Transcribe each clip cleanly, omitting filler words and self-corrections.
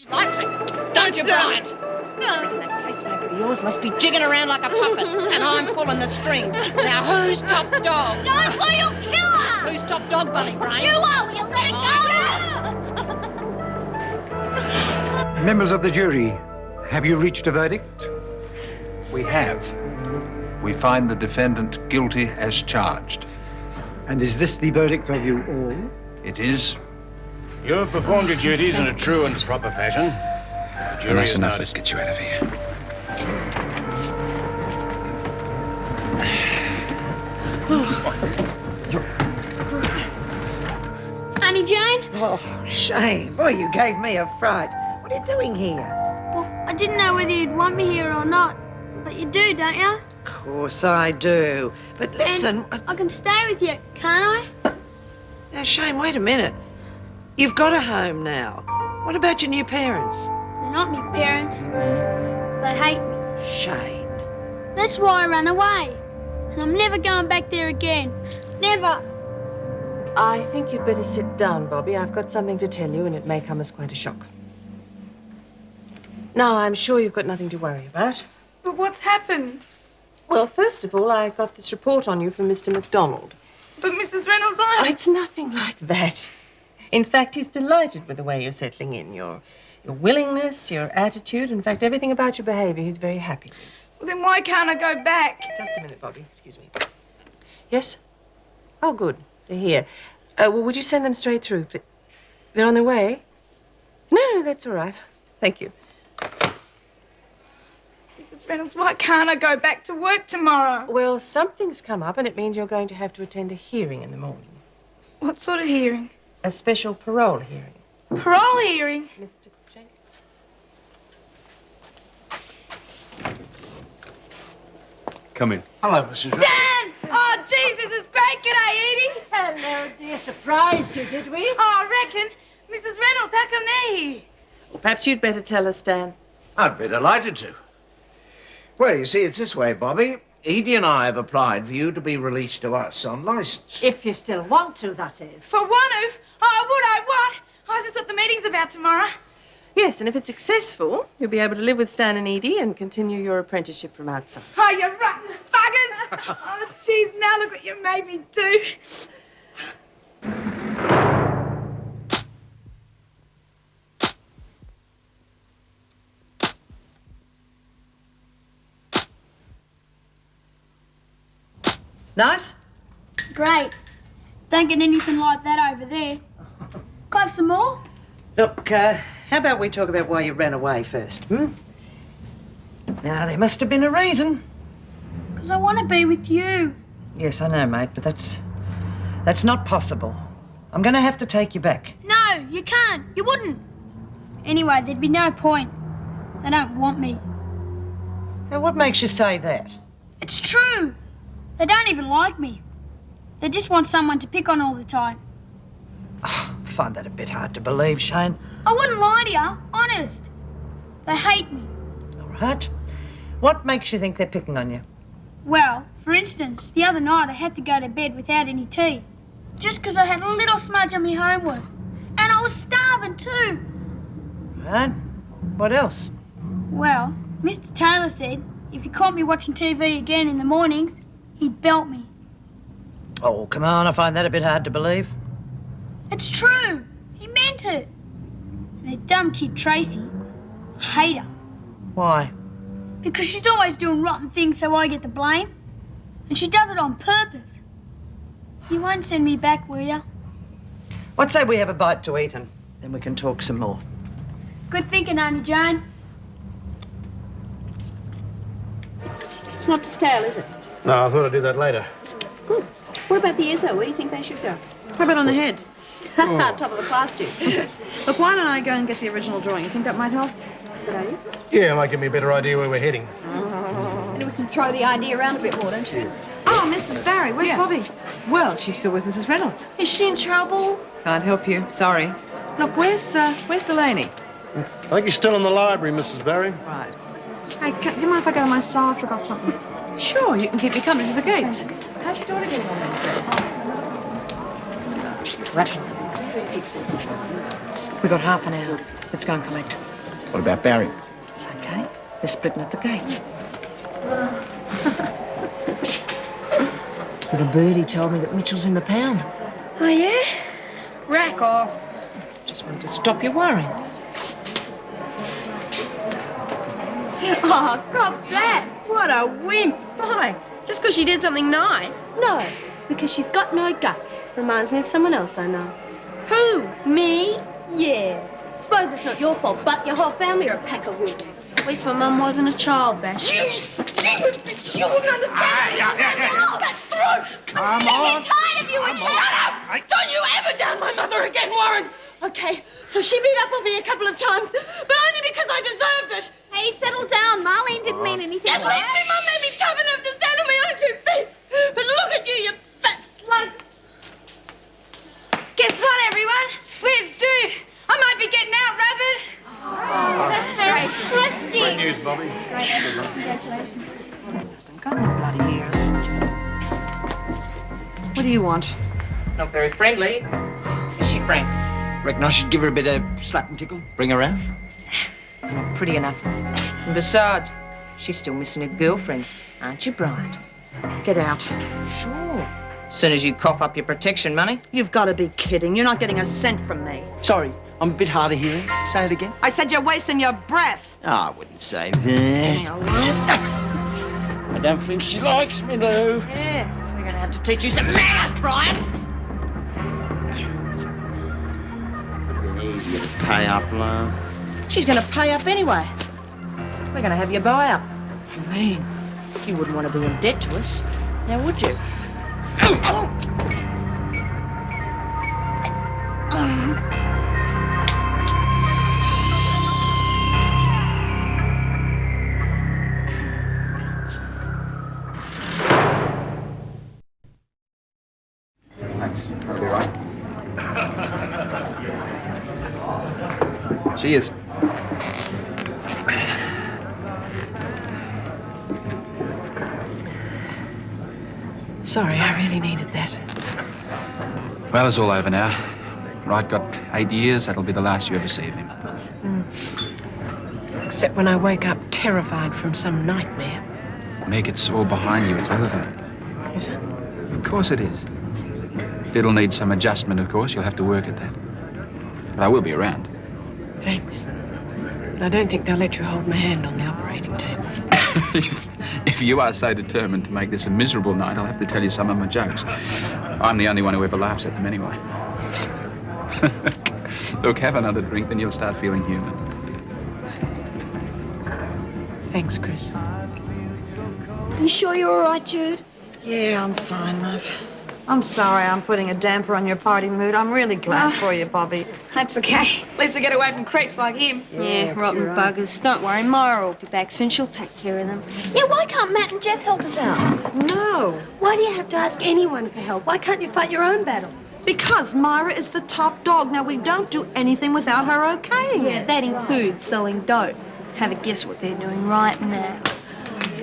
She likes it, don't you, Bryant? That pacemaker of yours must be jigging around like a puppet, and I'm pulling the strings. Now, who's top dog? Don't or you'll kill her! Who's top dog, Bunny Brain? You are! Will you let it go? Members of the jury, have you reached a verdict? We have. We find the defendant guilty as charged. And is this the verdict of you all? It is. You have performed your duties in a true and proper fashion. The jury That's is enough. now Let's get you out of here. Auntie Jane? Oh, Shane. Boy, you gave me a fright. What are you doing here? Well, I didn't know whether you'd want me here or not. But you do, don't you? Of course I do. But listen... And I can stay with you, can't I? Now, Shane, wait a minute. You've got a home now. What about your new parents? They're not my parents. They hate me. Shane. That's why I ran away. And I'm never going back there again. Never. I think you'd better sit down, Bobby. I've got something to tell you, and it may come as quite a shock. Now, I'm sure you've got nothing to worry about. But what's happened? Well, first of all, I got this report on you from Mr. MacDonald. But Mrs. Reynolds, Oh, it's nothing like that. In fact, he's delighted with the way you're settling in. Your willingness, your attitude, in fact, everything about your behaviour he's very happy with. Well, then why can't I go back? Just a minute, Bobby. Excuse me. Yes? Oh, good. They're here. Well, would you send them straight through, please? They're on their way? No, that's all right. Thank you. Mrs. Reynolds, why can't I go back to work tomorrow? Well, something's come up, and it means you're going to have to attend a hearing in the morning. What sort of hearing? A special parole hearing. Parole hearing? Mr. Cruikshank? Come in. Hello, Mrs. Reynolds. Dan! Oh, geez, this is great. G'day, Edie. Hello, dear. Surprised you, did we? Oh, I reckon. Mrs. Reynolds, how come they're here? Well, perhaps you'd better tell us, Dan. I'd be delighted to. Well, you see, it's this way, Bobby. Edie and I have applied for you to be released to us on licence. If you still want to, that is. For one who? Oh, would I what? Oh, is this what the meeting's about tomorrow? Yes, and if it's successful, you'll be able to live with Stan and Edie and continue your apprenticeship from outside. Oh, you rotten buggers! Oh, geez, now look what you made me do. Nice? Great. Don't get anything like that over there. Can I have some more? Look, how about we talk about why you ran away first, Now, there must have been a reason. Because I want to be with you. Yes, I know, mate, but that's not possible. I'm going to have to take you back. No, you can't. You wouldn't. Anyway, there'd be no point. They don't want me. Now, what makes you say that? It's true. They don't even like me. They just want someone to pick on all the time. I find that a bit hard to believe, Shane. I wouldn't lie to you, honest. They hate me. All right. What makes you think they're picking on you? Well, for instance, the other night I had to go to bed without any tea. Just because I had a little smudge on my homework. And I was starving too. Right. What else? Well, Mr. Taylor said if he caught me watching TV again in the mornings, he'd belt me. Oh, come on. I find that a bit hard to believe. It's true. He meant it. And that dumb kid, Tracy, I hate her. Why? Because she's always doing rotten things so I get the blame. And she does it on purpose. You won't send me back, will you? What say we have a bite to eat and then we can talk some more? Good thinking, Auntie Jane. It's not to scale, is it? No, I thought I'd do that later. Good. What about the ears, though? Where do you think they should go? How about on the head? Top of the class, too. Look, why don't I go and get the original drawing? You think that might help? Good idea. Yeah, it might give me a better idea where we're heading. Maybe we can throw the idea around a bit more, don't you? Oh, Mrs. Barry, where's Bobby? Well, she's still with Mrs. Reynolds. Is she in trouble? Can't help you. Sorry. Look, where's Delaney? I think he's still in the library, Mrs. Barry. Right. Hey, do you mind if I go to my cell? I forgot something. Sure, you can keep your company to the gates. How's your daughter getting on these days? Right. We got half an hour. Let's go and collect. What about Barry? It's okay. They're splitting at the gates. Little birdie told me that Mitchell's in the pound. Oh, yeah? Rack off. Just wanted to stop you worrying. Oh, cop that. What a wimp. Why? Just because she did something nice? No, because she's got no guts. Reminds me of someone else I know. Who? Me? Yeah. Suppose it's not your fault, but your whole family are a pack of wimps. At least my mum wasn't a child basher. You wouldn't understand. I'm sick and tired of you and shut up! Don't you ever down my mother again, Warren! Okay, so she beat up on me a couple of times, but only because I deserved it. Hey, settle down. Marlene didn't mean anything. At least my mum made me tough enough to stand on my own 2 feet. But look at you, you fat slug. Guess what, everyone? Where's Jude? I might be getting out, Rabbit. That's great. Let's see. Great news, Bobby. Congratulations. Hasn't got any bloody ears. What do you want? Not very friendly. Is she, Frank? Reckon I should give her a bit of slap and tickle? Bring her out? Not pretty enough. And besides, she's still missing her girlfriend, aren't you, Bryant? Get out. Sure. As soon as you cough up your protection money. You've got to be kidding. You're not getting a cent from me. Sorry, I'm a bit hard of hearing. Say it again. I said you're wasting your breath. Oh, I wouldn't say that. I don't think she likes me, though. Yeah, we're going to have to teach you some manners, Bryant. Easier to pay up, love. She's going to pay up anyway. We're going to have you buy up. What do you mean? You wouldn't want to be in debt to us, now would you? Thanks. That'll be right. Cheers. Sorry, I really needed that. Well, it's all over now. Wright got 8 years. That'll be the last you ever see of him. Except when I wake up terrified from some nightmare. Meg, it's all behind you. It's over. Is it? Of course it is. It'll need some adjustment, of course. You'll have to work at that. But I will be around. Thanks. But I don't think they'll let you hold my hand on the operating table. If you are so determined to make this a miserable night, I'll have to tell you some of my jokes. I'm the only one who ever laughs at them anyway. Look, have another drink, then you'll start feeling human. Thanks, Chris. You sure you're all right, Jude? Yeah, I'm fine, love. I'm sorry I'm putting a damper on your party mood. I'm really glad for you, Bobby. That's okay. At least I get away from creeps like him. Yeah, rotten buggers. Don't worry, Myra will be back soon. She'll take care of them. Yeah, why can't Matt and Jeff help us out? No, Why do you have to ask anyone for help? Why can't you fight your own battles? because Myra is the top dog. Now, we don't do anything without her okaying Yeah, it. that includes selling dope. Have a guess what they're doing right now.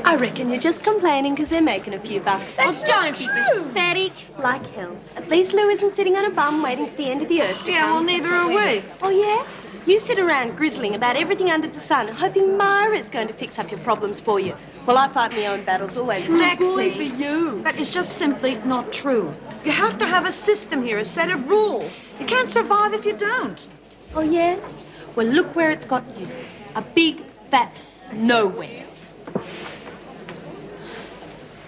I reckon you're just complaining because they're making a few bucks. That's don't be pathetic. Like hell. At least Lou isn't sitting on a bum waiting for the end of the earth to Yeah, come. well, neither are we. Oh, yeah? You sit around grizzling about everything under the sun, hoping Myra's going to fix up your problems for you. Well, I fight my own battles always. Lexi, for you. that is just simply not true. You have to have a system here, a set of rules. You can't survive if you don't. Oh, yeah? Well, look where it's got you. A big, fat nowhere.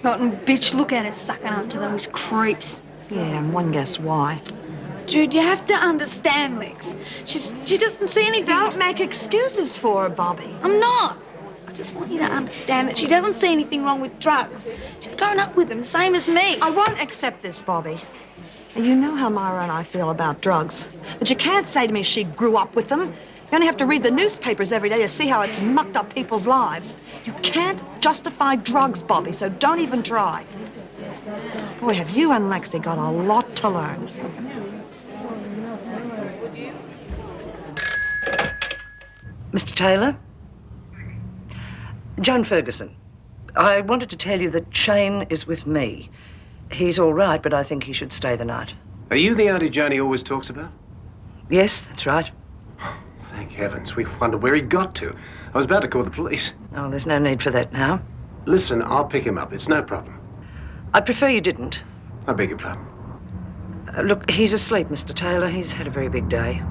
Rotten bitch, look at her sucking up to those creeps. Yeah, and one guess why. Jude, you have to understand, Lex. She doesn't see anything. Don't make excuses for her, Bobby. I'm not. I just want you to understand that she doesn't see anything wrong with drugs. She's grown up with them, same as me. I won't accept this, Bobby. And you know how Myra and I feel about drugs. But you can't say to me she grew up with them. You only have to read the newspapers every day to see how it's mucked up people's lives. You can't justify drugs, Bobby, so don't even try. Boy, have you and Lexi got a lot to learn. Mr. Taylor? Joan Ferguson. I wanted to tell you that Shane is with me. He's all right, but I think he should stay the night. Are you the Auntie Joni always talks about? Yes, that's right. Thank heavens. We wondered where he got to. I was about to call the police. Oh, there's no need for that now. Listen, I'll pick him up. It's no problem. I'd prefer you didn't. I beg your pardon. Look, he's asleep, Mr. Taylor. He's had a very big day.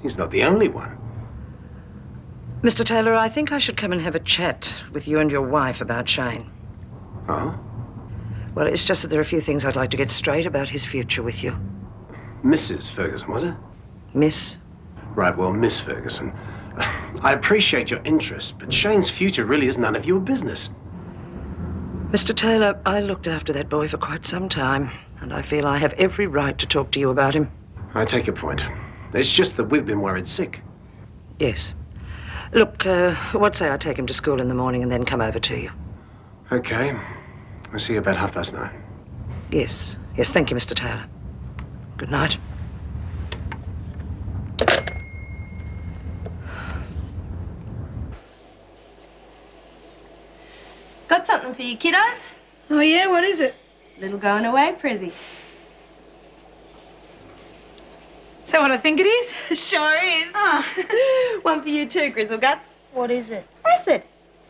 He's not the only one. Mr. Taylor, I think I should come and have a chat with you and your wife about Shane. Oh? Well, it's just that there are a few things I'd like to get straight about his future with you. Mrs. Ferguson, was it? Miss? Right, well, Miss Ferguson. I appreciate your interest, but Shane's future really is none of your business. Mr. Taylor, I looked after that boy for quite some time, and I feel I have every right to talk to you about him. I take your point. It's just that we've been worried sick. Yes. Look, what say I take him to school in the morning and then come over to you? Okay. I'll see you about 9:30. Yes. Yes, thank you, Mr. Taylor. Good night. Got something for you kiddos? Oh, yeah? What is it? Little going away present. Is that what I think it is? Sure is. Oh. One for you too, Grizzle Guts. What is it? Acid.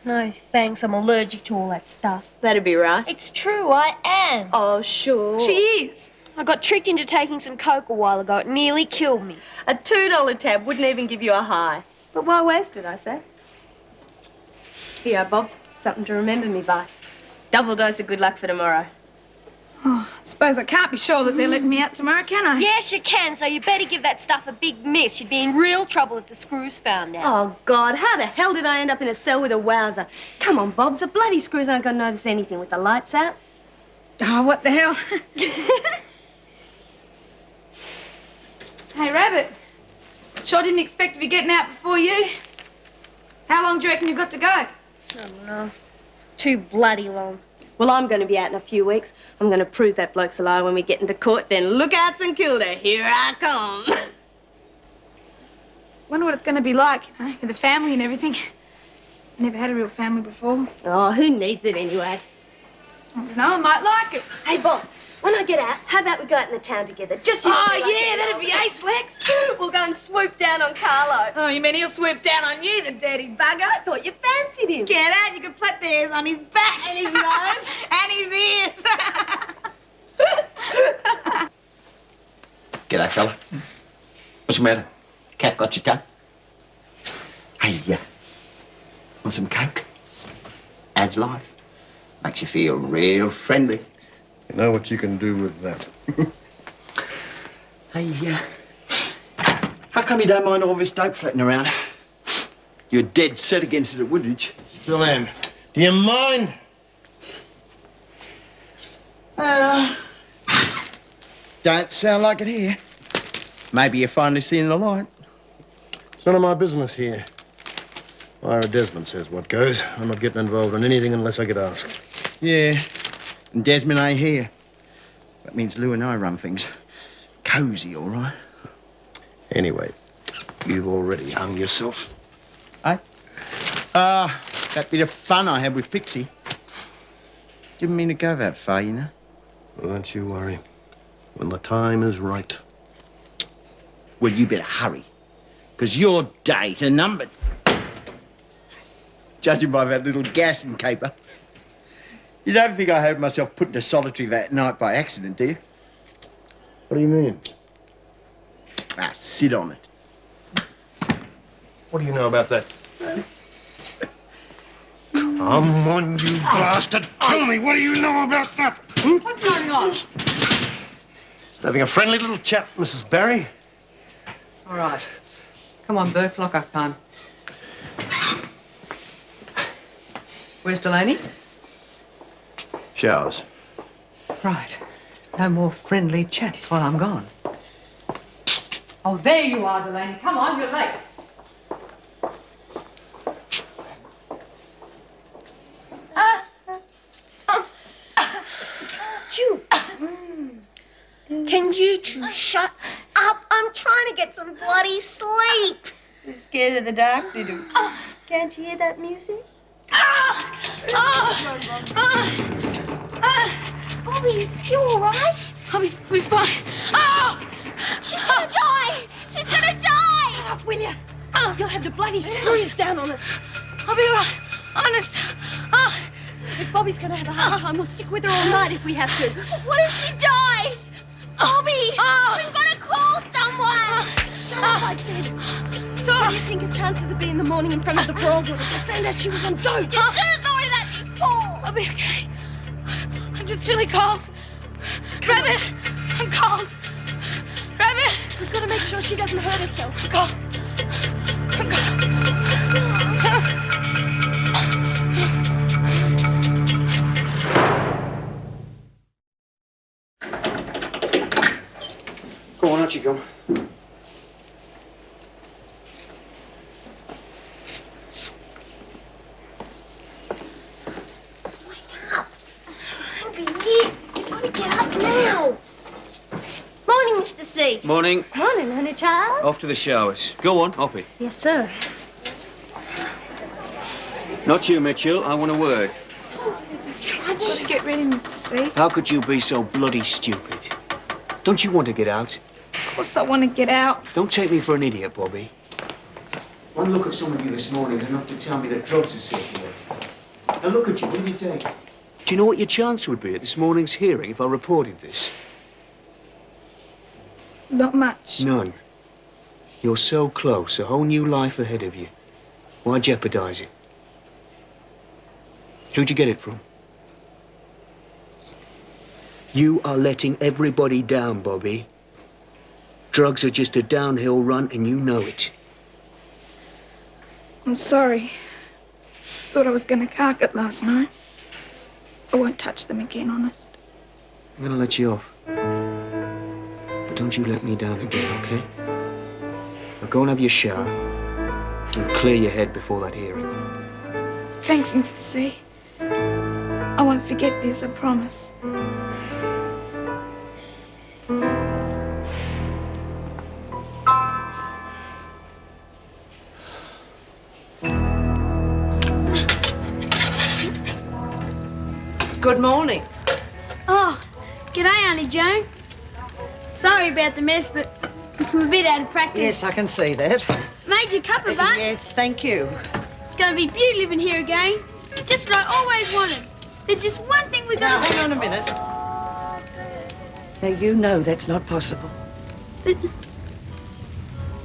No, thanks. I'm allergic to all that stuff. That'd be right. It's true, I am. Oh, sure. She is. I got tricked into taking some coke a while ago. It nearly killed me. A $2 tab wouldn't even give you a high. But why waste it, I say? Here, Bobs. Something to remember me by. Double dose of good luck for tomorrow. Oh, I suppose I can't be sure that they're letting me out tomorrow, can I? Yes, you can, so you better give that stuff a big miss. You'd be in real trouble if the screws found out. Oh, God, how the hell did I end up in a cell with a wowser? Come on, Bobs, the bloody screws aren't going to notice anything with the lights out. Oh, what the hell? Hey, Rabbit. Sure didn't expect to be getting out before you. How long do you reckon you've got to go? I don't know. Too bloody long. Well, I'm going to be out in a few weeks. I'm going to prove that bloke's a liar when we get into court. Then look out, St Kilda. Here I come. Wonder what it's going to be like, you know, with the family and everything. Never had a real family before. Oh, who needs it anyway? I don't know, I might like it. Hey, Bob, when I get out, how about we go out in the town together? Just you and me, like yeah, that'd be ace, Lex. We'll go and swoop down on Carlo. Oh, you mean he'll swoop down on you, the dirty bugger? I thought you fancied him. Get out, you can put the hairs on his back. And his nose. And his ears. G'day, fella. What's the matter? Cat got your tongue? Hey, want some coke? Adds life. Makes you feel real friendly. You know what you can do with that? Hey, how come you don't mind all this dope floating around? You're dead set against it at Woodridge. Still am. Do you mind? Don't sound like it here. Maybe you're finally seeing the light. It's none of my business here. Ira Desmond says what goes. I'm not getting involved in anything unless I get asked. Yeah, and Desmond ain't here. That means Lou and I run things. Cosy, all right? Anyway, you've already hung yourself. Eh? That bit of fun I had with Pixie. Didn't mean to go that far, you know. Well, don't you worry. When the time is right. Well, you better hurry, because your days are numbered. Judging by that little gassing caper. You don't think I had myself put into solitary that night by accident, do you? What do you mean? Sit on it. What do you know about that? Come on, you bastard! Tell me, what do you know about that? What's going on? Just having a friendly little chat, Mrs. Barry. All right. Come on, Burke, lock up time. Where's Delaney? Showers. Right. No more friendly chats while I'm gone. Oh, there you are, Delaney. Come on, you're late. Ju. Can you two shut up? I'm trying to get some bloody sleep. You're scared of the dark, Diddle. Can't you hear that music? Bobby, you all right? I'll be fine. Oh! She's gonna die! She's gonna die! Shut up, will you? You'll have the bloody screws down on us. I'll be all right. Honest. Oh. If Bobby's gonna have a hard time, we'll stick with her all night if we have to. What if she dies? Bobby! We've got to call someone! Shut up, I said. What do you think her chances of being in the morning in front of the parole board if they found out she was on dope? You should have thought of that before! I'll be okay. I'm just really cold. Rabbit, I'm cold. Rabbit! We've got to make sure she doesn't hurt herself. I'm cold. I'm cold. Go on, out you come. Bobby, you've got to get up now. Morning, Mr. C. Morning. Morning, honey child. Off to the showers. Go on, Hoppy. Yes, sir. Not you, Mitchell. I want a word. I've got to get ready, Mr. C. How could you be so bloody stupid? Don't you want to get out? Of course I want to get out. Don't take me for an idiot, Bobby. One look at some of you this morning is enough to tell me that drugs are circulating. Now look at you, what do you take? Do you know what your chance would be at this morning's hearing if I reported this? Not much. None. You're so close, a whole new life ahead of you. Why jeopardize it? Who'd you get it from? You are letting everybody down, Bobby. Drugs are just a downhill run, and you know it. I'm sorry. Thought I was going to cark it last night. I won't touch them again, honest. I'm gonna let you off. But don't you let me down again, okay? Now go and have your shower and clear your head before that hearing. Thanks, Mr. C. I won't forget this, I promise. Good morning. Oh, g'day, Auntie Joan. Sorry about the mess, but I'm a bit out of practice. Yes, I can see that. Made you a cuppa, bud. Yes, thank you. It's going to be beautiful living here again. Just what I always wanted. There's just one thing we've Now, got to hang on a minute. Now, you know that's not possible. But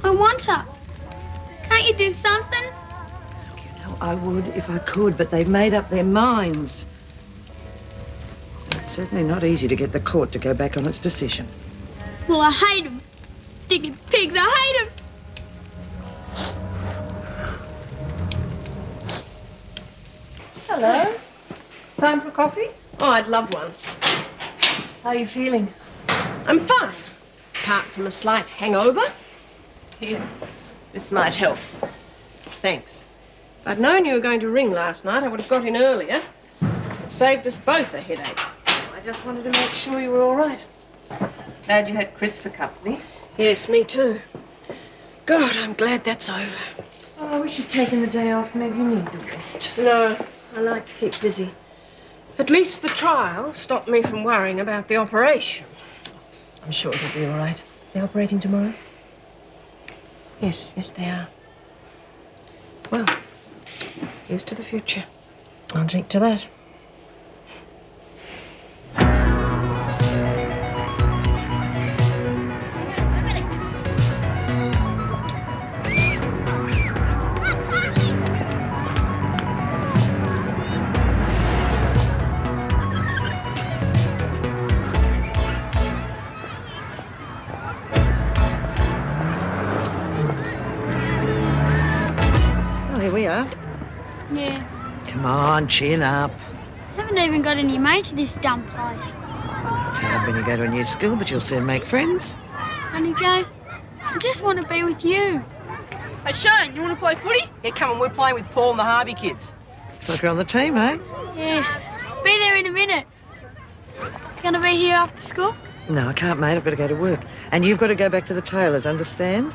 I want her. Can't you do something? No, I would if I could, but they've made up their minds. It's certainly not easy to get the court to go back on its decision. Well, I hate them. Stinking pigs, I hate them. Hello. Time for coffee? Oh, I'd love one. How are you feeling? I'm fine. Apart from a slight hangover. Here, this might help. Thanks. If I'd known you were going to ring last night, I would have got in earlier. It saved us both a headache. I just wanted to make sure you were all right. Glad you had Chris for company. Yes, me too. God, I'm glad that's over. Oh, I wish you'd taken the day off. Maybe you need the rest. No, I like to keep busy. At least the trial stopped me from worrying about the operation. I'm sure it'll be all right. They're operating tomorrow? Yes, they are. Well, here's to the future. I'll drink to that. Here we are. Yeah. Come on, chin up. Haven't even got any mates at this dumb place. It's hard when you go to a new school, but you'll soon make friends. Auntie Joan, I just want to be with you. Hey, Shane, you want to play footy? Yeah, come on, we're playing with Paul and the Harvey kids. Looks like you're on the team, eh? Yeah. Be there in a minute. Gonna be here after school? No, I can't, mate. I've got to go to work. And you've got to go back to the tailors, understand?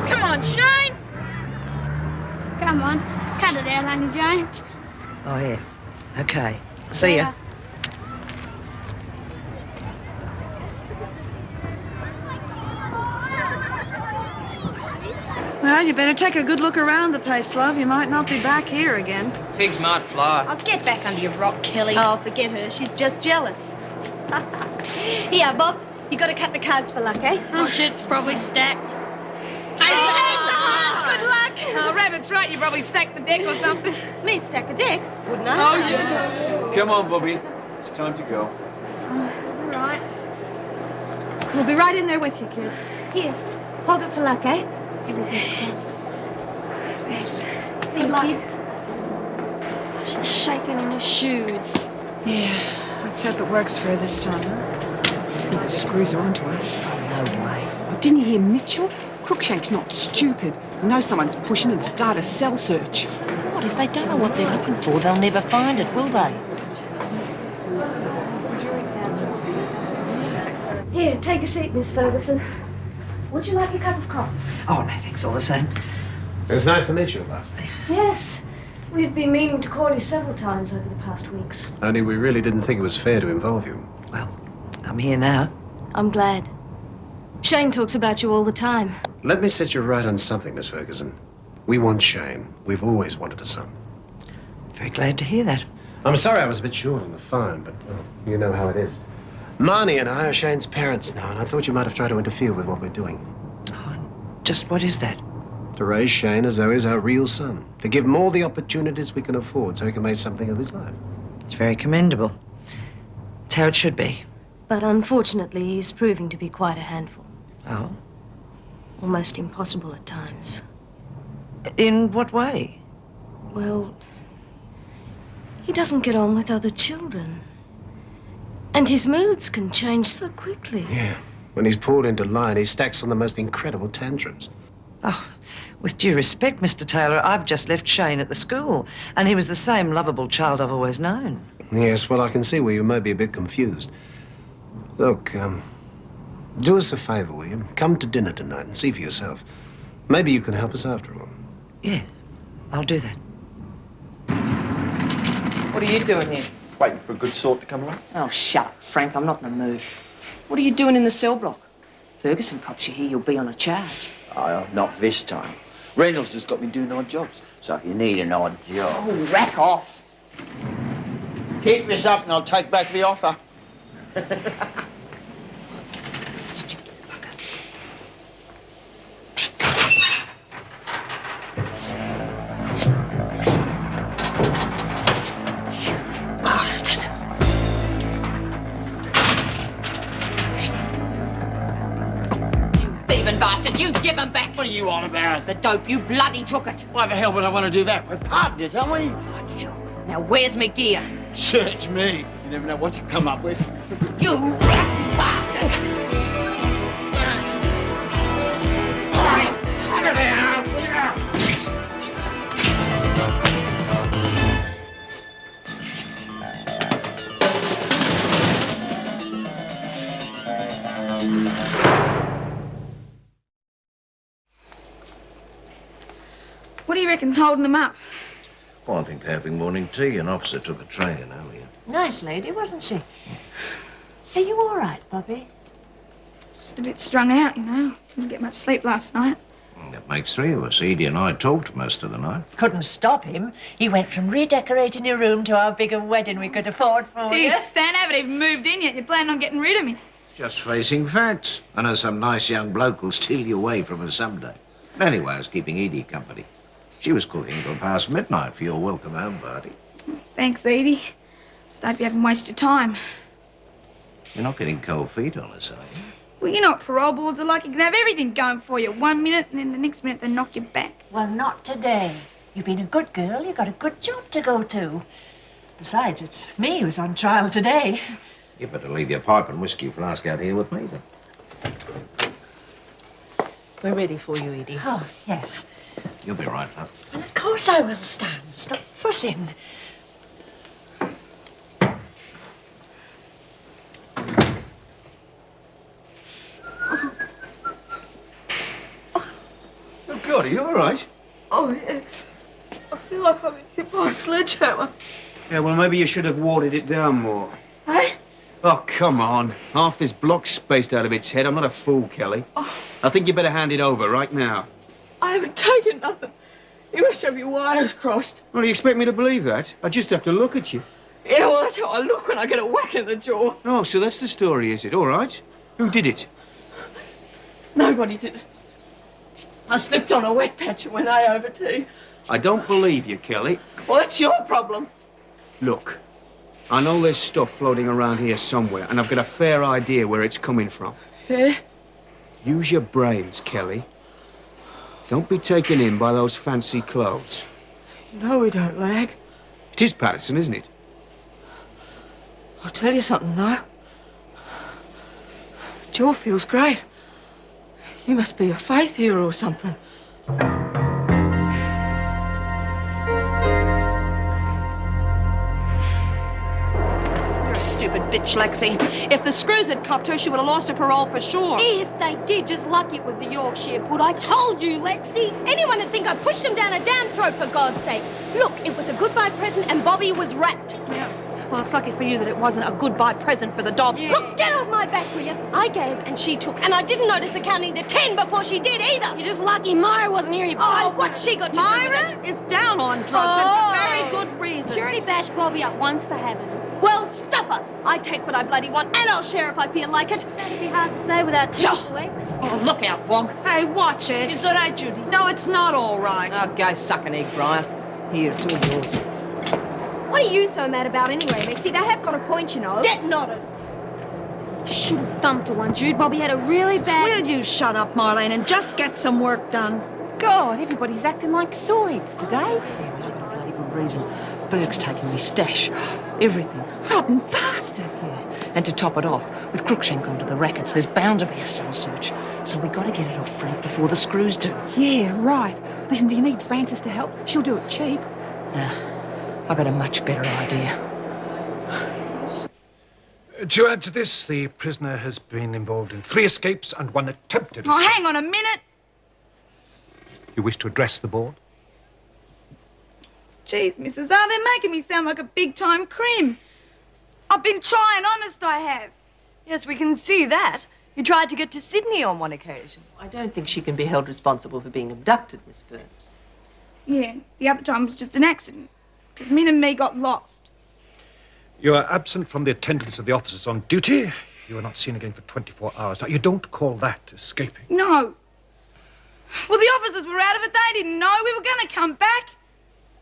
Come on, Shane! Come on, cut it out, Auntie Joan. Oh, yeah. Okay. See ya. Well, you better take a good look around the place, love. You might not be back here again. Pigs might fly. Oh, get back under your rock, Kelly. Oh, forget her. She's just jealous. Here, Bobs. You got to cut the cards for luck, eh? Watch it, it's probably stacked. Good luck. Oh, Rabbit's right. You probably stacked the deck or something. Me stack the deck, wouldn't I? Oh, yeah. Come on, Bobby. It's time to go. All right. We'll be right in there with you, kid. Here, hold it for luck, eh? Everything's crossed. See you, kid. She's shaking in her shoes. Yeah. Let's hope it works for her this time, huh? I think the screws are onto us. No way. Oh, didn't you hear Mitchell? Crookshank's not stupid. He knows someone's pushing and start a cell search. What if they don't know what they're looking for? They'll never find it, will they? Here, take a seat, Miss Ferguson. Would you like a cup of coffee? Oh, no, thanks, all the same. It's nice to meet you at last. Yes. We've been meaning to call you several times over the past weeks. Only we really didn't think it was fair to involve you. Well, I'm here now. I'm glad. Shane talks about you all the time. Let me set you right on something, Miss Ferguson. We want Shane. We've always wanted a son. Very glad to hear that. I'm sorry I was a bit short on the phone, but well, you know how it is. Marnie and I are Shane's parents now, and I thought you might have tried to interfere with what we're doing. Just what is that? To raise Shane as though he's our real son. To give him all the opportunities we can afford so he can make something of his life. It's very commendable. It's how it should be. But unfortunately, he's proving to be quite a handful. Oh? Almost impossible at times. In what way? Well, he doesn't get on with other children. And his moods can change so quickly. Yeah. When he's pulled into line, he stacks on the most incredible tantrums. Oh, with due respect, Mr. Taylor, I've just left Shane at the school, and he was the same lovable child I've always known. Yes, well, I can see where you may be a bit confused. Look, do us a favor, will you? Come to dinner tonight and see for yourself. Maybe you can help us after all. Yeah, I'll do that. What are you doing here? Waiting for a good sort to come along? Oh, shut up, Frank. I'm not in the mood. What are you doing in the cell block? Ferguson cops you here, you'll be on a charge. Oh, not this time. Reynolds has got me doing odd jobs, so if you need an odd job... Oh, rack off. Keep this up and I'll take back the offer. Bastard. Thieving bastard, you give them back. What are you on about? The dope, you bloody took it. Why the hell would I want to do that? We're partners, aren't we? Now where's my gear? Search me. You never know what you come up with. You bastard! What do you reckon's holding them up? Well, I think they're having morning tea. An officer took a tray in earlier. Nice lady, wasn't she? Are you all right, Bobby? Just a bit strung out, you know. Didn't get much sleep last night. That makes three of us. Edie and I talked most of the night. Couldn't stop him. He went from redecorating your room to our bigger wedding we could afford for you. Geez, Stan, I haven't even moved in yet. You're planning on getting rid of me. Just facing facts. I know some nice young bloke will steal you away from us someday. But anyway, I was keeping Edie company. She was cooking till past midnight for your welcome home party. Thanks, Edie. Just hope you haven't wasted time. You're not getting cold feet on us, are you? Well, you know what parole boards are like. You can have everything going for you 1 minute, and then the next minute they knock you back. Well, not today. You've been a good girl. You've got a good job to go to. Besides, it's me who's on trial today. You better leave your pipe and whiskey flask out here with me, then. We're ready for you, Edie. Oh, yes. You'll be right, love. Well, of course I will, Stan. Stop fussing. Oh, God, are you all right? Oh, yeah. I feel like I've been hit by a sledgehammer. Yeah, well, maybe you should have watered it down more. Hey? Oh, come on. Half this block's spaced out of its head. I'm not a fool, Kelly. I think you better hand it over right now. I haven't taken nothing. You must have your wires crossed. Well, you expect me to believe that? I just have to look at you. Yeah, well, that's how I look when I get a whack in the jaw. Oh, so that's the story, is it? All right. Who did it? Nobody did it. I slipped on a wet patch and went over tea. I don't believe you, Kelly. Well, that's your problem. Look, I know there's stuff floating around here somewhere, and I've got a fair idea where it's coming from. Yeah? Use your brains, Kelly. Don't be taken in by those fancy clothes. No, we don't, Lag. It is Patterson, isn't it? I'll tell you something, though. Jaw feels great. You must be a faith hero or something. Stupid bitch, Lexi. If the Screws had copped her, she would have lost her parole for sure. If they did, just lucky it was the Yorkshire Put. I told you, Lexi. Anyone would think I pushed him down a damn throat, for God's sake. Look, it was a goodbye present and Bobby was wrapped. Yeah. Well, it's lucky for you that it wasn't a goodbye present for the Dobbs. Yes. Look, get off my back, will you? I gave and she took, and I didn't notice her counting to 10 before she did either. You're just lucky Myra wasn't here. Oh, what's she got to do with it? Is down on drugs and for very good reasons. She already bashed Bobby up once for having her. Well, stop her! I take what I bloody want, and I'll share if I feel like it. That'd be hard to say without two legs. Oh, look out, Wog. Hey, watch it. It's all right, Judy. No, it's not all right. Oh, go suck an egg, Brian. Here, it's all yours. What are you so mad about anyway, Lexi? They have got a point, you know. Get knotted. You should have thumped her one, Jude. Bobby had a really bad... Will you shut up, Marlene, and just get some work done? God, everybody's acting like swords today. I've got a bloody good reason. Berg's taking me stash. Everything. Rotten bastard. Yeah. And to top it off, with Crookshank onto the rackets, there's bound to be a cell search. So we got to get it off Frank before the Screws do. Yeah, right. Listen, do you need Frances to help? She'll do it cheap. Nah, I got a much better idea. To add to this, the prisoner has been involved in 3 escapes and 1 attempted Oh, escape. hang on a minute. You wish to address the board? Jeez, Mrs. R, they're making me sound like a big-time crim. I've been trying, honest I have. Yes, we can see that. You tried to get to Sydney on one occasion. I don't think she can be held responsible for being abducted, Miss Burns. Yeah, the other time was just an accident. Because Min and me got lost. You are absent from the attendance of the officers on duty. You are not seen again for 24 hours. Now, you don't call that escaping. No. Well, the officers were out of it. They didn't know we were going to come back.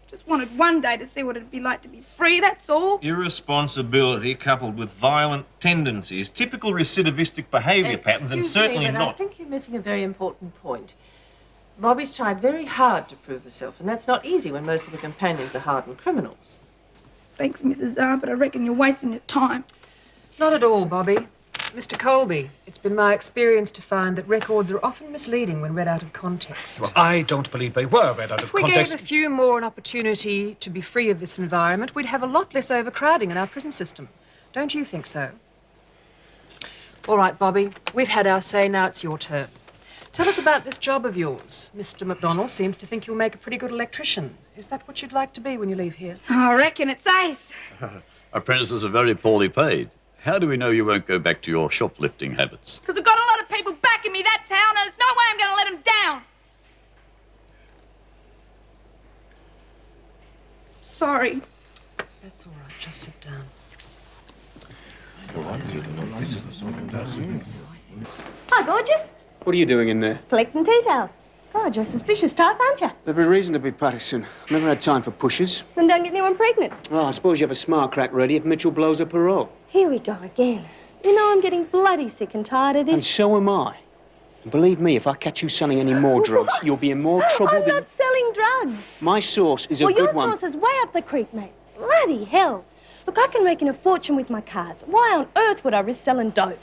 Just wanted one day to see what it'd be like to be free, that's all. Irresponsibility coupled with violent tendencies, typical recidivistic behaviour patterns, and certainly but I not... think you're missing a very important point. Bobby's tried very hard to prove herself, and that's not easy when most of her companions are hardened criminals. Thanks, Mrs. R, but I reckon you're wasting your time. Not at all, Bobby. Mr. Colby, it's been my experience to find that records are often misleading when read out of context. Well, I don't believe they were read out of If we context. gave a few more an opportunity to be free of this environment, we'd have a lot less overcrowding in our prison system. Don't you think so? All right, Bobby, we've had our say, now it's your turn. Tell us about this job of yours. Mr. McDonnell seems to think you'll make a pretty good electrician. Is that what you'd like to be when you leave here? I reckon it's ace. Apprentices are very poorly paid. How do we know you won't go back to your shoplifting habits? Because I've got a lot of people backing me, that's how, and there's no way I'm going to let them down. Sorry. That's all right, just sit down. Hi, gorgeous. What are you doing in there? Collecting tea towels. God, you're a suspicious type, aren't you? Every reason to be Patterson. I've never had time for pushers. Then don't get anyone pregnant. Well, I suppose you have a smart crack ready if Mitchell blows her parole. Here we go again. You know, I'm getting bloody sick and tired of And this. so am I. And believe me, if I catch you selling any more drugs, you'll be in more trouble I'm than... not selling drugs. My source is a Well, good your one. source is way up the creek, mate. Bloody hell. Look, I can rake in a fortune with my cards. Why on earth would I risk selling dope?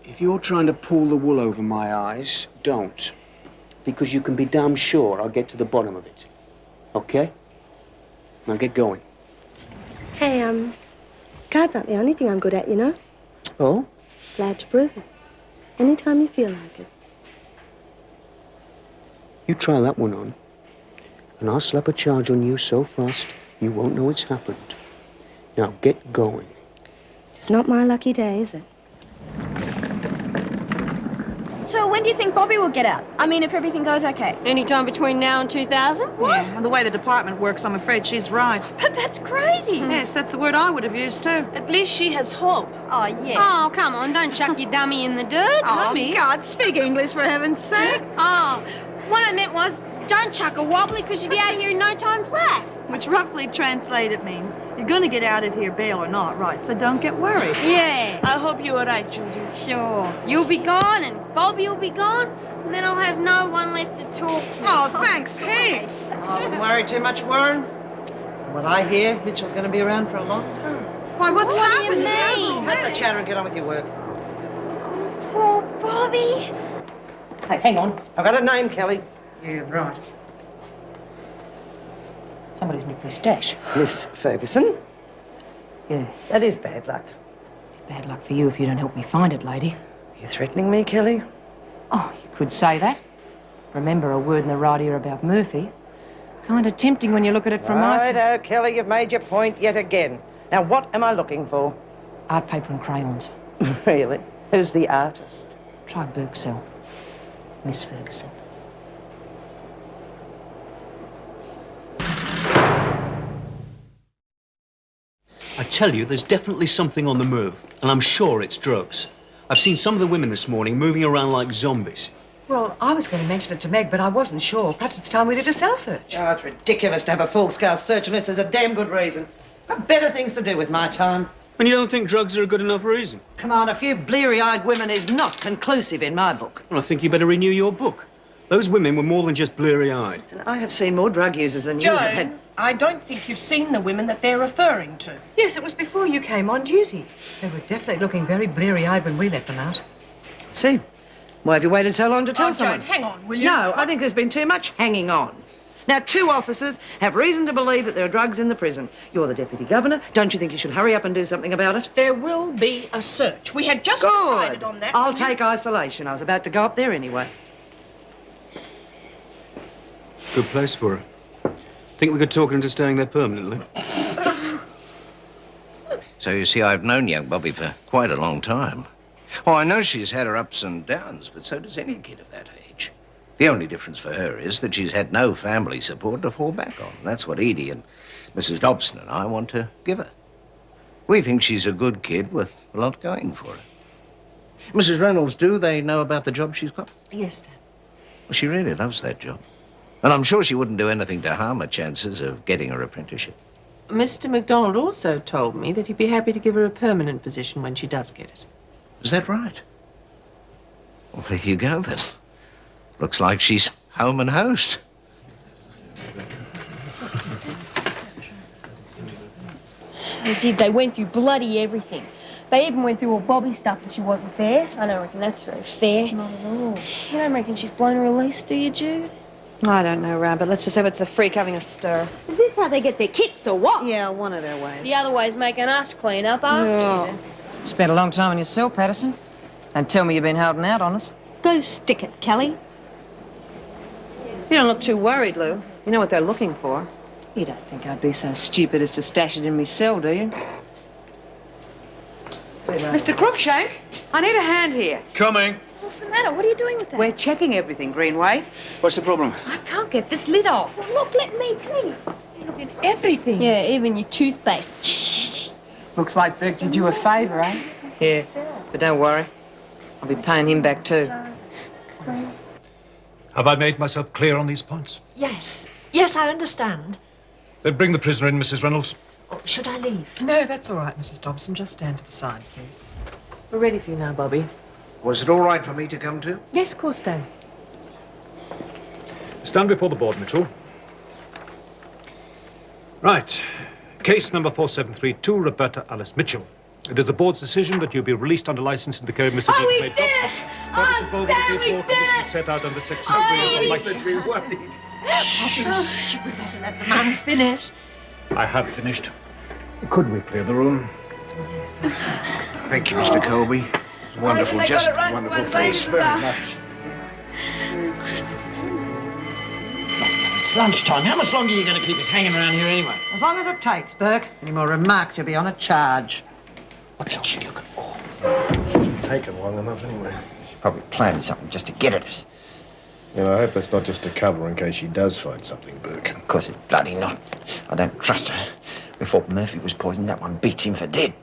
If you're trying to pull the wool over my eyes, don't. Because you can be damn sure I'll get to the bottom of it. Okay? Now get going. Hey, cards aren't the only thing I'm good at, you know. Oh? Glad to prove it. Anytime you feel like it. You try that one on, and I'll slap a charge on you so fast you won't know it's happened. Now get going. Just not my lucky day, is it? So when do you think Bobby will get out? I mean, if everything goes okay. Any time between now and 2000? What? Yeah, and the way the department works, I'm afraid she's right. But that's crazy. Yes, that's the word I would have used too. At least she has hope. Oh, yeah. Oh, come on, don't chuck your dummy in the dirt. Oh, God, speak English for heaven's sake. Oh, what I meant was, don't chuck a wobbly because you'll be out of here in no time flat. Which roughly translated means you're going to get out of here, bail or not, right? So don't get worried. Yeah. I hope you are right, Judy. Sure. You'll be gone and Bobby will be gone, and then I'll have no one left to talk to. Oh, thanks heaps. I wouldn't worry too much, Warren. From what I hear, Mitchell's going to be around for a long time. Why, what's What do happened? you Is that mean? all Cut the right? chatter and get on with your work. Poor Bobby. Hey, hang on. I've got a name, Kelly. Yeah, right. Somebody's nicked my stash. Miss Ferguson. Yeah, That is bad luck. bad luck for you if you don't help me find it, lady. You threatening me, Kelly? Oh, you could say that. Remember a word in the right ear about Murphy. Kind of tempting when you look at it from my side. Righto, Kelly, you've made your point yet again. Now, what am I looking for? Art paper and crayons. Really? Who's the artist? Try Bergsell. Miss Ferguson. I tell you, there's definitely something on the move, and I'm sure it's drugs. I've seen some of the women this morning moving around like zombies. Well, I was going to mention it to Meg, but I wasn't sure. Perhaps it's time we did a cell search. Oh, it's ridiculous to have a full-scale search unless there's a damn good reason. I've got better things to do with my time. And you don't think drugs are a good enough reason? Come on, a few bleary-eyed women is not conclusive in my book. Well, I think you better renew your book. Those women were more than just bleary-eyed. Listen, I have seen more drug users than you have had. Joan, I don't think you've seen the women that they're referring to. Yes, it was before you came on duty. They were definitely looking very bleary-eyed when we let them out. See? Why have you waited so long to tell Oh, someone? Joan, hang on, will you? No, I think there's been too much hanging on. Now, 2 officers have reason to believe that there are drugs in the prison. You're the deputy governor. Don't you think you should hurry up and do something about it? There will be a search. We had just decided on that. I'll take isolation. I was about to go up there anyway. Good place for her. Think we could talk her into staying there permanently? So you see, I've known young Bobby for quite a long time. Oh, I know she's had her ups and downs, but so does any kid of that age. The only difference for her is that she's had no family support to fall back on. That's what Edie and Mrs. Dobson and I want to give her. We think she's a good kid with a lot going for her. Mrs. Reynolds, do they know about the job she's got? Yes, Dad. Well, she really loves that job. And I'm sure she wouldn't do anything to harm her chances of getting her apprenticeship. Mr. MacDonald also told me that he'd be happy to give her a permanent position when she does get it. Is that right? Well, there you go, then. Looks like she's home and host. They did. They went through bloody everything. They even went through all Bobby's stuff and she wasn't there. I don't reckon that's very fair. Not at all. You don't reckon she's blown a release, do you, Jude? I don't know, Rabbit. Let's just say it's the freak having a stir. Is this how they get their kicks or what? Yeah, one of their ways. The other way's making us clean up after you. Spent a long time in your cell, Patterson. And tell me you've been holding out on us. Go stick it, Kelly. You don't look too worried, Lou. You know what they're looking for. You don't think I'd be so stupid as to stash it in my cell, do you? Mr. Crookshank, I need a hand here. Coming. What's the matter? What are you doing with that? We're checking everything, Greenway. What's the problem? I can't get this lid off. Look, let me, please. Look at everything. Yeah, even your toothpaste. Looks like Burke did you a favour, eh? Yeah, but don't worry. I'll be paying him back too. Have I made myself clear on these points? Yes. Yes, I understand. Then bring the prisoner in, Mrs. Reynolds. Oh, should I leave? No, that's all right, Mrs. Dobson. Just stand to the side, please. We're ready for you now, Bobby. Was it all right for me to come too? Yes, of course, Dan. Stand before the board, Mitchell. Right. Case number 4732, Roberta Alice Mitchell. It is the board's decision that you be released under license in the care of Mrs. Oh, we Edith May did Dobson. it! Purpose Oh, involving Dan, the we four did conditions it! set out under section Oh, 3 of the Edith. license. We better let the man finish. I have finished. Could we clear the room? Thank you, Mr. Colby. Wonderful, they just got it right wonderful. one Thanks way, very sir. much. It's lunchtime. How much longer are you going to keep us hanging around here anyway? As long as it takes, Burke. Any more remarks, you'll be on a charge. It's taken long enough anyway. Probably planning something just to get at us. And I hope that's not just a cover in case she does find something, Burke. Of course it's bloody not. I don't trust her. Before Murphy was poisoned, that one beats him for dead.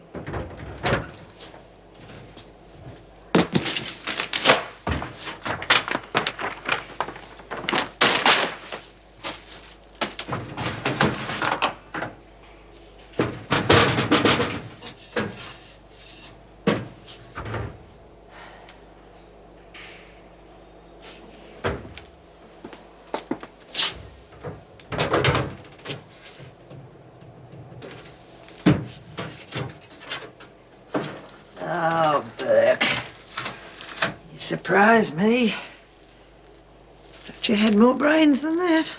Oh, Burke. You surprised me. Thought you had more brains than that.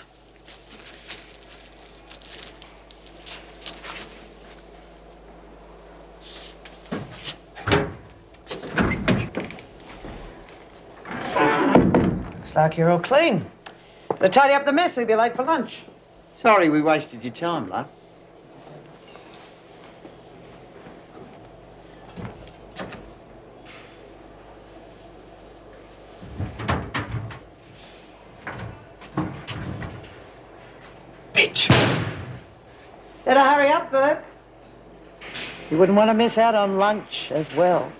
Looks like you're all clean. Better tidy up the mess, you'll be late for lunch. Sorry we wasted your time, love. Better hurry up, Burke. You wouldn't want to miss out on lunch as well.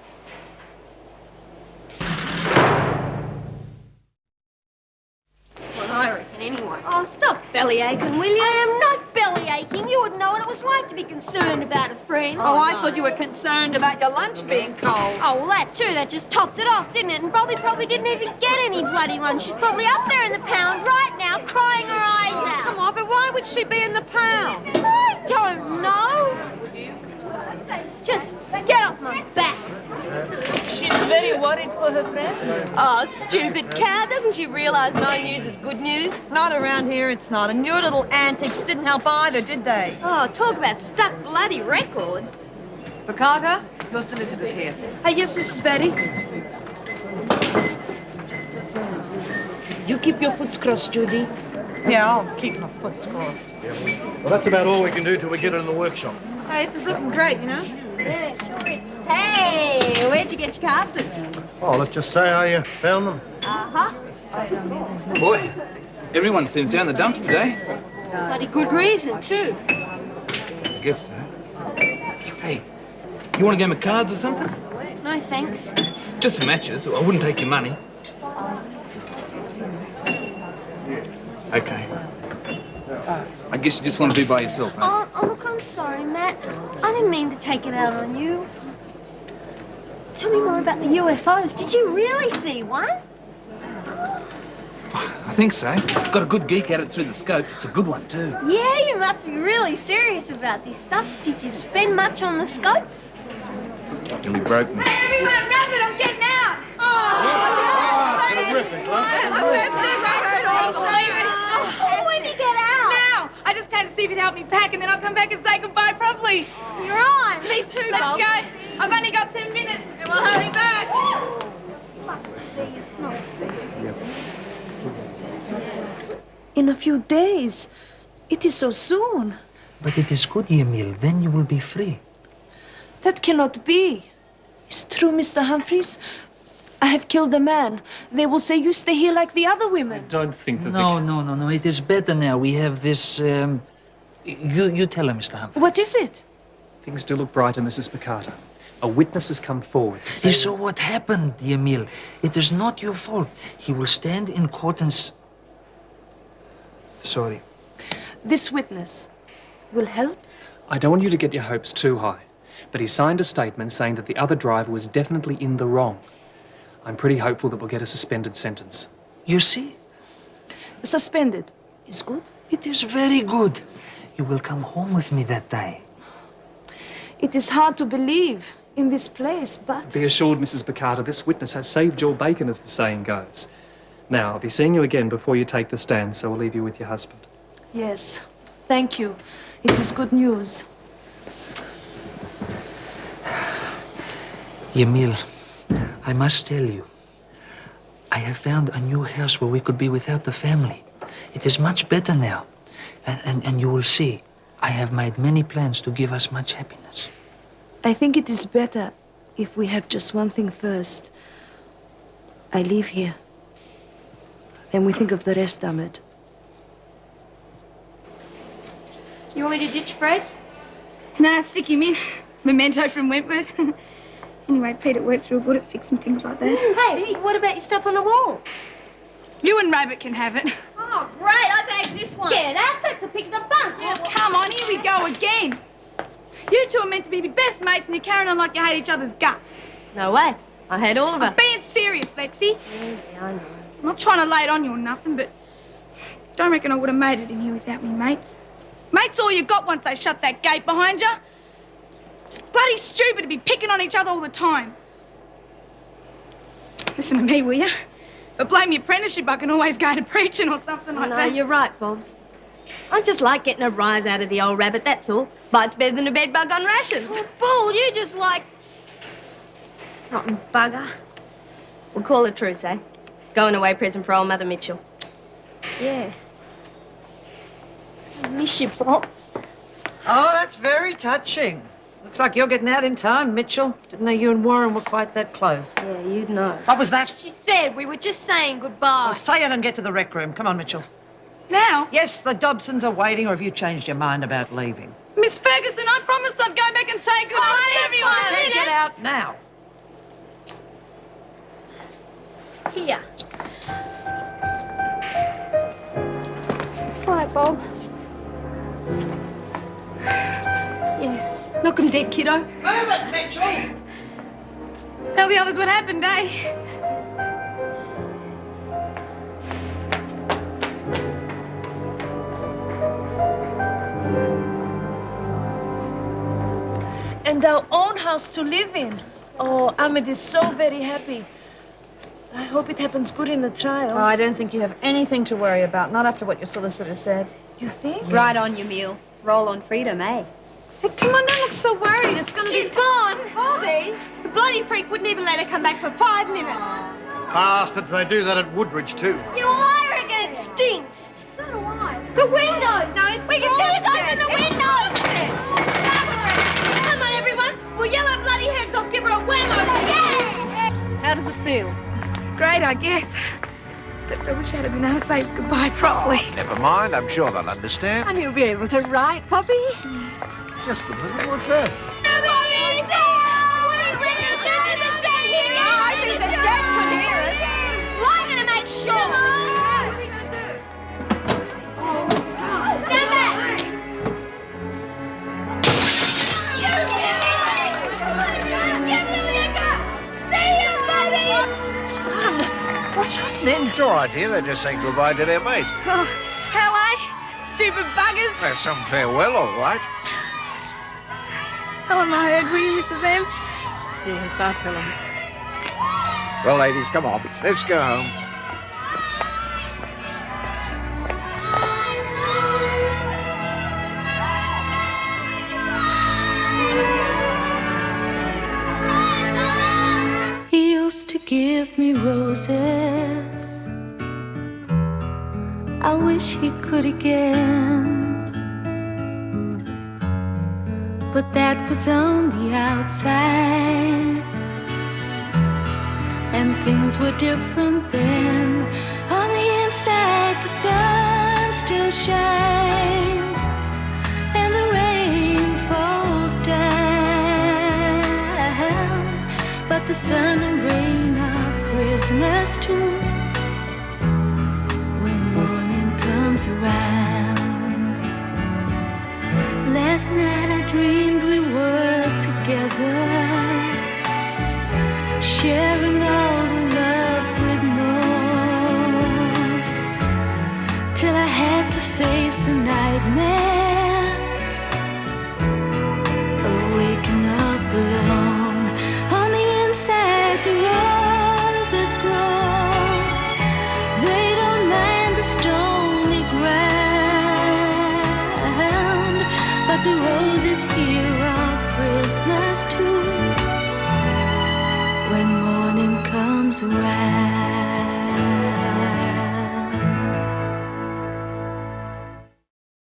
That's what I reckon anyway. Oh, stop belly aching, will you? I am not belly aching. You wouldn't know what it was like to be concerned about a friend. Oh, I thought you were concerned about your lunch being cold. Oh, well, that too. That just topped it off, didn't it? And Bobby probably didn't even get any bloody lunch. She's probably up there in the pound right now, crying her eyes out. Come on, but why would she be in the pound? I don't know. Just get off my back. She's very worried for her friend. Oh, stupid cow. Doesn't she realise no news is good news? Not around here, it's not. And your little antics didn't help either, did they? Oh, talk about stuck bloody records. Bakata, your solicitor's here. Yes, Mrs. Betty. You keep your foots crossed, Judy. Yeah, I'll keep my foot crossed. Well, that's about all we can do till we get it in the workshop. Hey, this is looking great, you know? Yeah, sure is. Hey, where'd you get your casters? Oh, let's just say I found them. Uh-huh. Boy, everyone seems down the dumps today. Bloody good reason, too. I guess so. Hey, you want a game of cards or something? No, thanks. Just some matches. I wouldn't take your money. Okay. I guess you just want to be by yourself, huh? Oh, look, I'm sorry, Matt. I didn't mean to take it out on you. Tell me more about the UFOs. Did you really see one? I think so. Got a good geek at it through the scope. It's a good one, too. Yeah, you must be really serious about this stuff. Did you spend much on the scope? Nearly broke me. Hey, everyone, grab it, I'm getting out! Terrific, The best news I heard all day. When did you get out? Now! I just came to see if you'd help me pack, and then I'll come back and say goodbye properly. You're on. Me too, Let's Bob. go. I've only got 10 minutes, and we'll hurry back. It's not fair. In a few days. It is so soon. But it is good, Emil. Then you will be free. That cannot be. It's true, Mr. Humphreys. I have killed a man. They will say you stay here like the other women. Don't think that. No. It is better now. We have this. You tell her, Mr. Humphreys. What is it? Things do look brighter, Mrs. Picard. A witness has come forward to say... So what happened, Emil? It is not your fault. He will stand in court and... Sorry. This witness will help? I don't want you to get your hopes too high, but he signed a statement saying that the other driver was definitely in the wrong. I'm pretty hopeful that we'll get a suspended sentence. You see? Suspended is good? It is very good. You will come home with me that day. It is hard to believe in this place, but... Be assured, Mrs. Picard, this witness has saved your bacon, as the saying goes. Now, I'll be seeing you again before you take the stand, so I'll leave you with your husband. Yes, thank you. It is good news. Emil, I must tell you, I have found a new house where we could be without the family. It is much better now. And you will see, I have made many plans to give us much happiness. I think it is better if we have just one thing first. I live here. Then we think of the rest, Ahmed. You want me to ditch Fred? Nah, stick him in. Memento from Wentworth. Anyway, Peter works real good at fixing things like that. Hey, what about your stuff on the wall? You and Rabbit can have it. Oh, great. I bagged this one. Get up. That's a pick of the bunch. Oh, come on. Here we go again. You two are meant to be best mates and you're carrying on like you hate each other's guts. No way. I hate all of I'm them. being serious, Lexi. Yeah, I know. I'm not trying to lay it on you or nothing, but don't reckon I would have made it in here without me mates. Mates all you got once they shut that gate behind you. It's bloody stupid to be picking on each other all the time. Listen to me, will you? If I blame your apprenticeship, I can always go to preaching or something like No, that. you're right, Bobs. I just like getting a rise out of the old rabbit, that's all. But it's better than a bed bug on rations. Oh, Bull, you just like... rotten bugger. We'll call a truce, eh? Going away present for old Mother Mitchell. Yeah. I miss you, Bob. Oh, that's very touching. Looks like you're getting out in time, Mitchell. Didn't know you and Warren were quite that close. Yeah, you'd know. What was that? She said we were just saying goodbye. Well, say it and get to the rec room. Come on, Mitchell. Now? Yes, the Dobsons are waiting, or have you changed your mind about leaving? Miss Ferguson, I promised I'd go back and say goodbye to everyone. Get out now. Here. Right, Bob. Yeah. Knock 'em dead, kiddo. Move it, Mitchell! Tell the others what happened, eh? And our own house to live in. Oh, Ahmed is so very happy. I hope it happens good in the trial. Oh, I don't think you have anything to worry about, not after what your solicitor said. You think? Right on, you meal. Roll on freedom, eh? Hey, come on, don't look so worried. It's gonna She's be... gone. Bobby, the bloody freak wouldn't even let her come back for 5 minutes. Bastards, they do that at Woodbridge too. You liar again, it stinks. So do I. The windows. No, it's we can see us open the windows. Come on, everyone. We'll yell our bloody heads off, give her a whammo. Yeah. How does it feel? Great, I guess. Except I wish I'd have been able to say goodbye properly. Never mind, I'm sure they'll understand. And you'll be able to write, Bobby? Just a minute, what's that? I think the dead could hear us. Well, I'm going to make sure. What are you gonna do? Stand back. What's happening? It's all right, dear. They're just saying goodbye to their mate. Oh, hell, eh? Stupid buggers. There's some farewell, all right. Tell them I heard, will you, Mrs. M? Yes, I'll tell him. Well, ladies, come on. Let's go home. He used to give me roses. I wish he could again. But that was on the outside, and things were different then. On the inside, the sun still shines, and the rain falls down. But the sun and rain are prisoners too when morning comes around. Last night I dreamed we were together, sharing